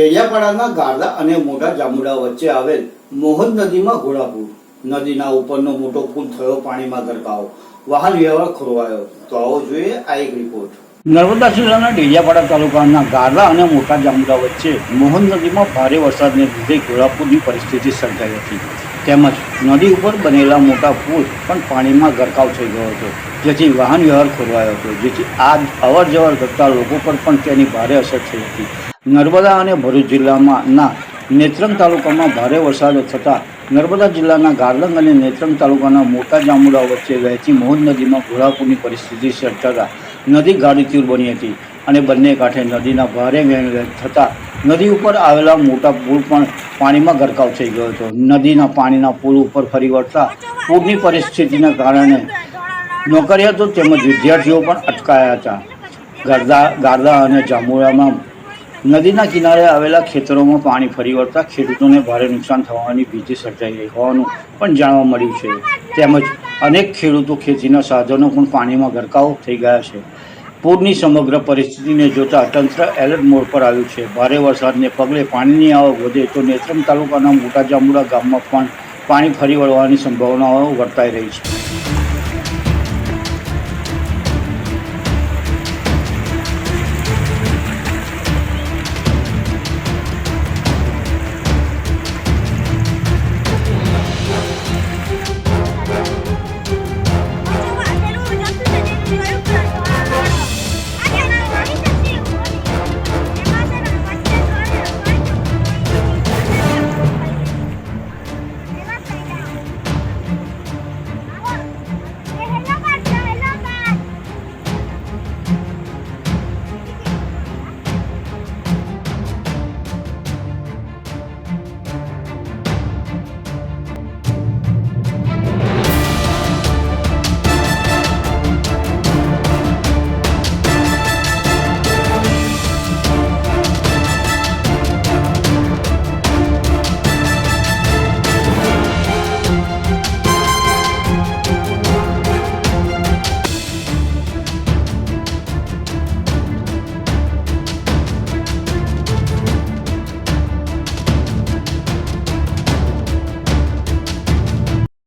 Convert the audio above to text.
ડેડિયાપાડાના ગારડા અને મોટા જાંબુડા વચ્ચે આવેલ મોહન નદીમાં ઘોડાપૂર. નદીના ઉપરનો મોટો પુલ થયો પાણીમાં ગરકાવ. વાહન વ્યવહાર ખોરવાયો. તો આવો જોઈએ આ એક રિપોર્ટ. નર્મદા જિલ્લાના ડેડિયાપાડા તાલુકાના ગારડા અને મોટા જાંબુડા વચ્ચે મોહન નદીમાં ભારે વરસાદને લીધે ઘોડાપૂરની પરિસ્થિતિ સર્જાઈ હતી. તેમજ નદી ઉપર બનેલા મોટા પુલ પણ પાણીમાં ગરકાવ થઈ ગયો હતો, જેથી વાહન વ્યવહાર ખોરવાયો હતો, જેથી આ અવર જવર કરતા લોકો પર પણ તેની ભારે અસર થઈ હતી. નર્મદા અને ભરૂચ જિલ્લાના નેત્રંગ તાલુકામાં ભારે વરસાદ થતાં નર્મદા જિલ્લાના ગાર્લંગ અને નેત્રંગ તાલુકાના મોટા જાંબુડા વચ્ચે વહેતી મોહન નદીમાં ઘોડાપૂરની પરિસ્થિતિ સર્જાતા નદી ગાડીતુર બની હતી અને બંને કાંઠે નદીના ભારે વહેણ થતાં નદી ઉપર આવેલા મોટા પુલ પણ પાણીમાં ગરકાવ થઈ ગયો હતો. નદીના પાણીના પુલ ઉપર ફરી વળતા પૂરની પરિસ્થિતિના કારણે નોકરિયાતો તેમજ વિદ્યાર્થીઓ પણ અટકાયા હતા. ગારદા અને જાંબુડામાં નદીના કિનારે આવેલા ખેતરોમાં પાણી ફરી વળતા ખેડૂતોને ભારે નુકસાન થવાની ભીતિ સર્જાઈ ગઈ હોવાનું પણ જાણવા મળ્યું છે. તેમજ અનેક ખેડૂતો ખેતીના સાધનો પણ પાણીમાં ગરકાવ થઈ ગયા છે. પૂરની સમગ્ર પરિસ્થિતિને જોતા તંત્ર એલર્ટ મોડ પર આવ્યું છે. ભારે વરસાદને પગલે પાણીની આવક વધે તો નેત્રંગ તાલુકાના મોટા જાંબુડા ગામમાં પણ પાણી ફરી વળવાની સંભાવનાઓ વર્તાઈ રહી છે.